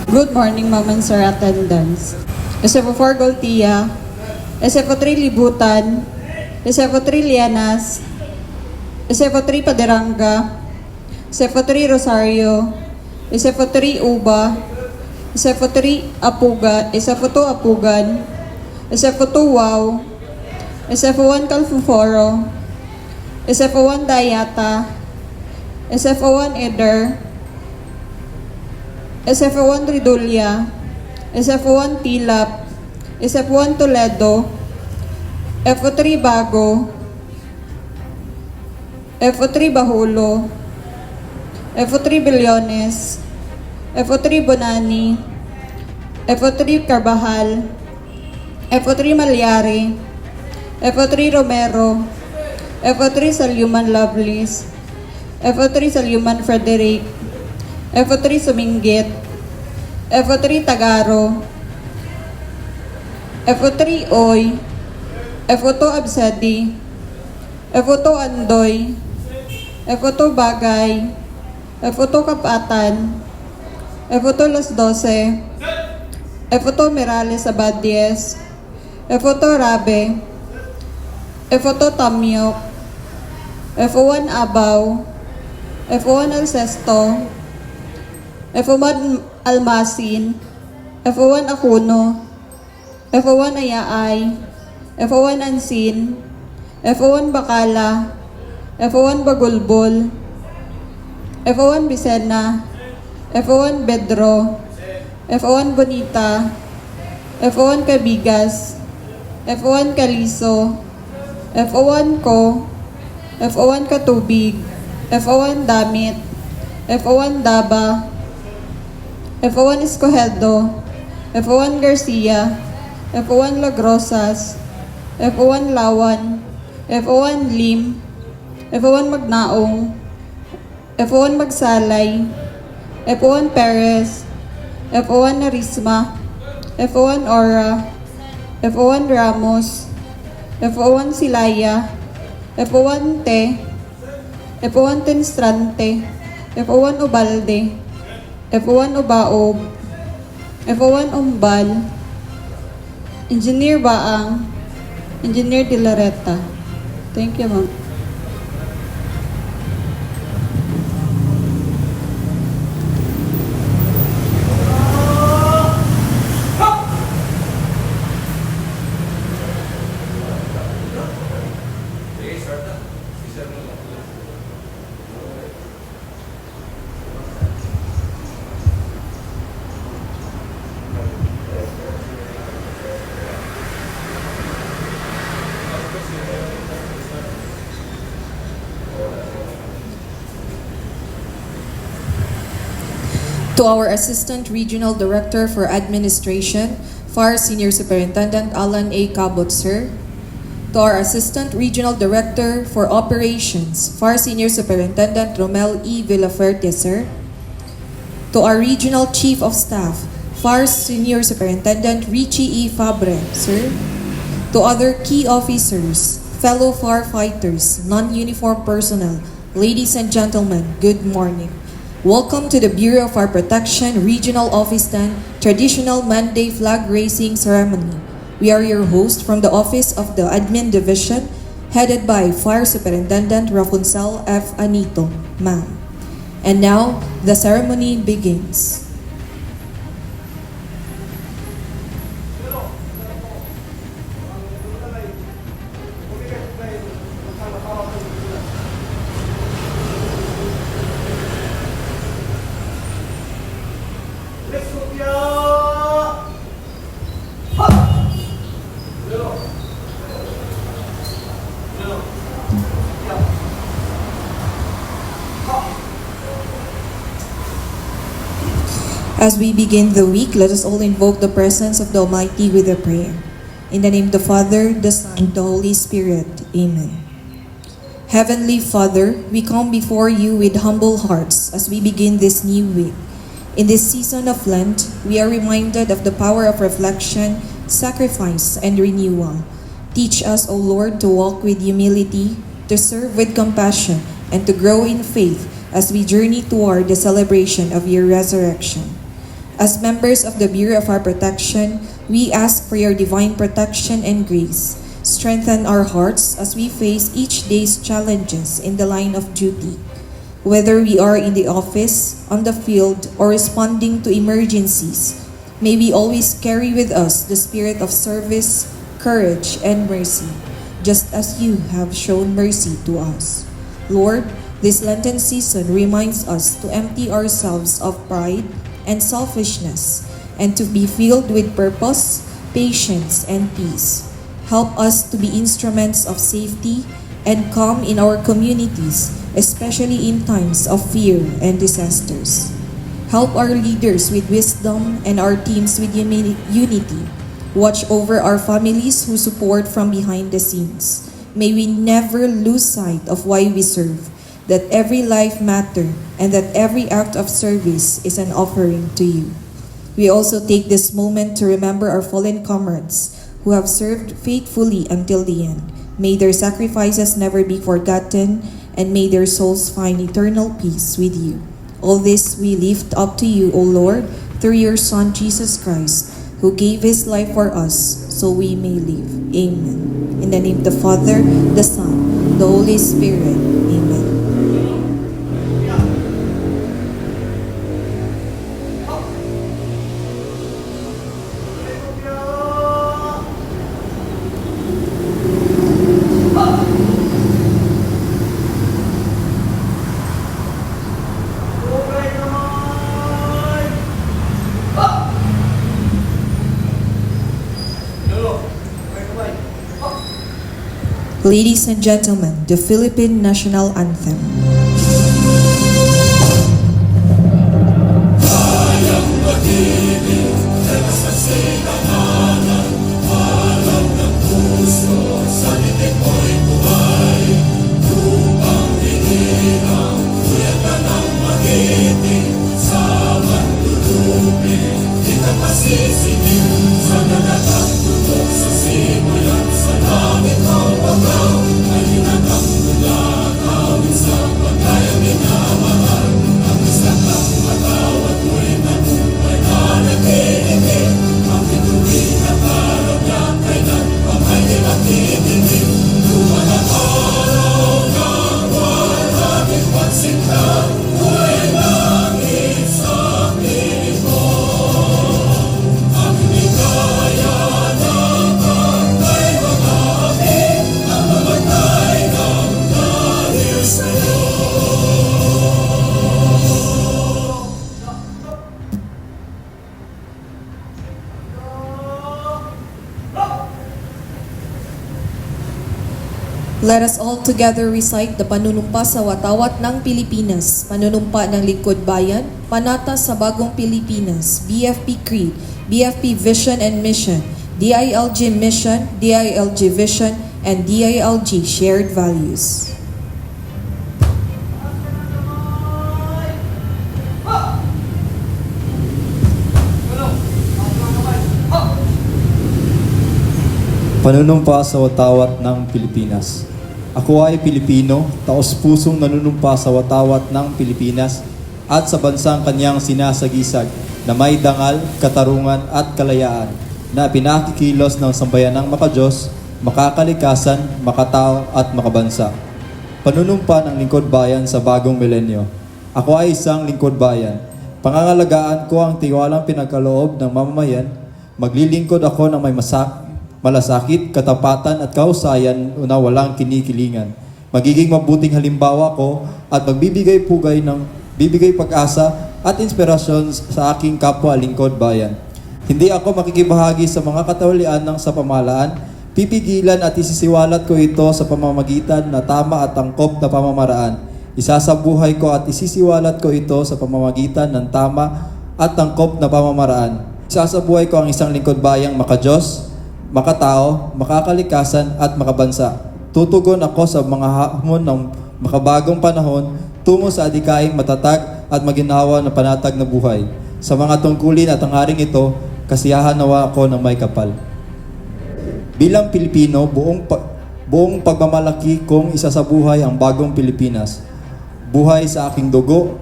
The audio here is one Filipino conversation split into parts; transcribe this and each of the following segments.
Good morning, Ma'am and Sir Attendants. SF4 Goltia, SF3 Libutan, SF3 Lianas, SF3 Paderanga, SF3 Rosario, SF3 Uba, SF3 Apuga, SF2 Apugan, SF2 Wow, SF1 Calfuforo, SF1 Dayata, SF1 Eder, SF1 Ridulya, SF1 Tilap, SF1 Toledo, F3 Bago, F3 Bahulo, F3 Bilyones, F3 Bonani, F3 Carbajal, F3 Malyari, F3 Romero, F3 Salyuman Lovelace, F3 Salyuman Frederick, F3 Suminggit, F3 Tagaro, F3 Oy, F2 Absedi, F2 Andoy, F2 Bagay, F2 Kapatan, F2 Las 12, F2 Mirales Abadies, F2 Rabe, F2 Tamyok, F1 Abaw, F1 Alcesto, F1 Almasin, F1 Akuno, F1 Ayaay, F1 Ansin, F1 Bakala, F1 Bagulbol, F1 Bisena, F1 Bedro, F1 Bonita, F1 Cabigas, F1 Kaliso, F1 Ko, F1 Katubig, F1 Damit, F1 Daba, F1 Escojedo, F1 Garcia, F1 Lagrosas, F1 Lawan, F1 Lim, F1 Magnaong, F1 Magsalay, F1 Perez, F1 Narisma, F1 Ora, F1 Ramos, F1 Silaya, F1 Te, F1 Tenstrante, F1 Ubalde, F1 Ubaob, F1 Umbal, Engineer Baang, Engineer De Lareta. Thank you, ma'am. To our Assistant Regional Director for Administration, FAR Senior Superintendent Alan A. Cabot, sir. To our Assistant Regional Director for Operations, FAR Senior Superintendent Romel E. Villaferte, sir. To our Regional Chief of Staff, FAR Senior Superintendent Richie E. Fabre, sir. To other key officers, fellow firefighters, non-uniform personnel, ladies and gentlemen, good morning. Welcome to the Bureau of Fire Protection Regional Office 10 Traditional Monday Flag Raising Ceremony. We are your host from the Office of the Admin Division, headed by Fire Superintendent Rapunzel F. Anito, ma'am. And now, the ceremony begins. As we begin the week, let us all invoke the presence of the Almighty with a prayer. In the name of the Father, the Son, and the Holy Spirit. Amen. Heavenly Father, we come before you with humble hearts as we begin this new week. In this season of Lent, we are reminded of the power of reflection, sacrifice, and renewal. Teach us, O Lord, to walk with humility, to serve with compassion, and to grow in faith as we journey toward the celebration of your resurrection. As members of the Bureau of Our Protection, we ask for your divine protection and grace. Strengthen our hearts as we face each day's challenges in the line of duty. Whether we are in the office, on the field, or responding to emergencies, may we always carry with us the spirit of service, courage, and mercy, just as you have shown mercy to us. Lord, this Lenten season reminds us to empty ourselves of pride and selfishness and to be filled with purpose, patience, and peace. Help us to be instruments of safety and calm in our communities, especially in times of fear and disasters. Help our leaders with wisdom and our teams with unity. Watch over our families who support from behind the scenes. May we never lose sight of why we serve, that every life matters and that every act of service is an offering to you. We also take this moment to remember our fallen comrades who have served faithfully until the end. May their sacrifices never be forgotten, and may their souls find eternal peace with you. All this we lift up to you, O Lord, through your Son, Jesus Christ, who gave his life for us so we may live. Amen. In the name of the Father, the Son, the Holy Spirit. Amen. Ladies and gentlemen, the Philippine National Anthem. Let us all together recite the panunumpa sa watawat ng Pilipinas, panunumpa ng Lingkod Bayan, panata sa Bagong Pilipinas, BFP Creed, BFP Vision and Mission, DILG Mission, DILG Vision, and DILG Shared Values. Panunumpa sa watawat ng Pilipinas. Ako ay Pilipino, taos-pusong nanunumpa sa watawat ng Pilipinas at sa bansang kanyang sinasagisag na may dangal, katarungan at kalayaan na pinakikilos ng sambayanang makadiyos, makakalikasan, makatao at makabansa. Panunumpa ng lingkod bayan sa bagong milenyo. Ako ay isang lingkod bayan. Pangangalagaan ko ang tiwalang pinagkaloob ng mamamayan. Maglilingkod ako ng may malasakit, katapatan at kahusayan na walang kinikilingan. Magiging mabuting halimbawa ko at magbibigay bibigay pag-asa at inspirasyon sa aking kapwa lingkod bayan. Hindi ako makikibahagi sa mga katawalian ng sa pamahalaan. Pipigilan at isisiwalat ko ito sa pamamagitan na tama at angkop na pamamaraan. Isasabuhay ko at isisiwalat ko ito sa pamamagitan ng tama at angkop na pamamaraan. Isasabuhay ko ang isang lingkod bayang makadiyos, makatao, makakalikasan at makabansa. Tutugon ako sa mga hamon ng makabagong panahon tungo sa adikaing matatag at maginawa na panatag na buhay. Sa mga tungkulin at hangaring ito, kasiyahan nawa ako ng may kapal. Bilang Pilipino, buong pagmamalaki kong isasabuhay ang bagong Pilipinas. Buhay sa aking dugo,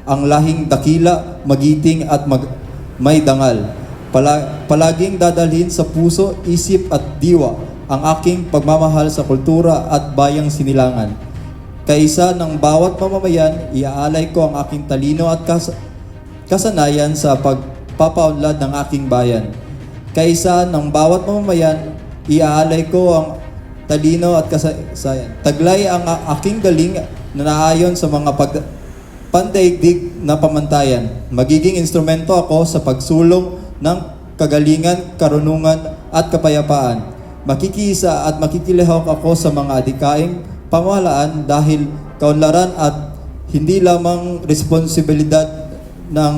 ang lahing dakila, magiting at may dangal. Palaging dadalhin sa puso, isip at diwa ang aking pagmamahal sa kultura at bayang sinilangan. Kaisa ng bawat mamamayan, iaalay ko ang aking talino at kasanayan sa pagpapaunlad ng aking bayan. Kaisa ng bawat mamamayan, iaalay ko ang talino at kasanayan. Taglay ang aking galing na naayon sa mga pandaigdig na pamantayan. Magiging instrumento ako sa pagsulong ng kagalingan, karunungan at kapayapaan. Makikisa at makikilahok ako sa mga adikaing pamahalaan dahil kaunlaran at hindi lamang responsibilidad ng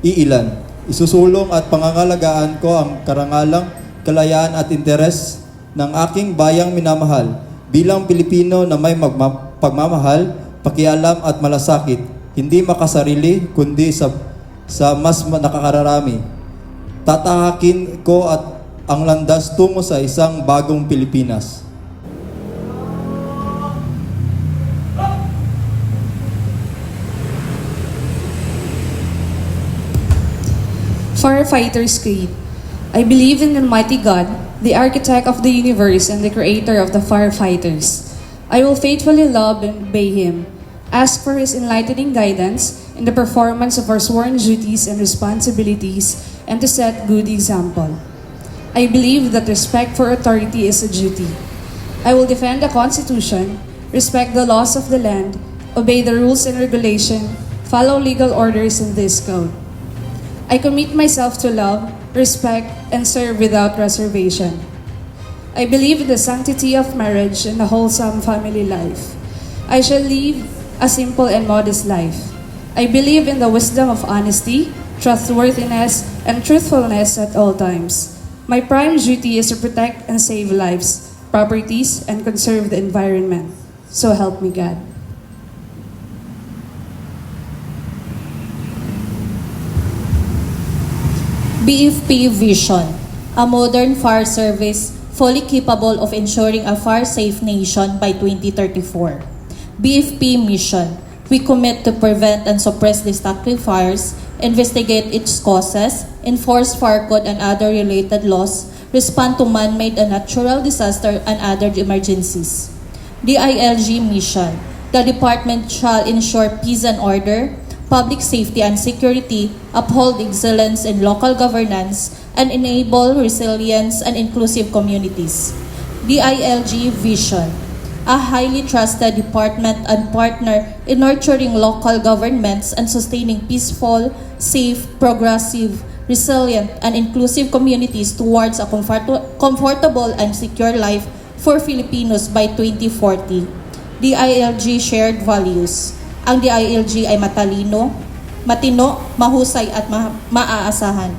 iilan. Isusulong at pangangalagaan ko ang karangalang, kalayaan at interes ng aking bayang minamahal bilang Pilipino na may pagmamahal, pakialam at malasakit, hindi makasarili kundi sa mas nakakararami. Tatahakin ko at ang landas tungo sa isang bagong Pilipinas. Firefighter's Creed. I believe in Almighty God, the architect of the universe and the creator of the firefighters. I will faithfully love and obey Him, ask for His enlightening guidance in the performance of our sworn duties and responsibilities, and to set good example. I believe that respect for authority is a duty. I will defend the Constitution, respect the laws of the land, obey the rules and regulation, follow legal orders in this code. I commit myself to love, respect, and serve without reservation. I believe in the sanctity of marriage and a wholesome family life. I shall live a simple and modest life. I believe in the wisdom of honesty, trustworthiness, and truthfulness at all times. My prime duty is to protect and save lives, properties, and conserve the environment. So help me God. BFP Vision, a modern fire service fully capable of ensuring a fire-safe nation by 2034. BFP Mission, we commit to prevent and suppress destructive fires, investigate its causes, enforce fire code and other related laws, respond to man-made and natural disaster and other emergencies. DILG Mission, the department shall ensure peace and order, public safety and security, uphold excellence in local governance, and enable resilience and inclusive communities. DILG Vision, a highly trusted department and partner in nurturing local governments and sustaining peaceful, safe, progressive, resilient, and inclusive communities towards a comfortable and secure life for Filipinos by 2040. DILG Shared Values. Ang DILG ay matalino, matino, mahusay at maaasahan.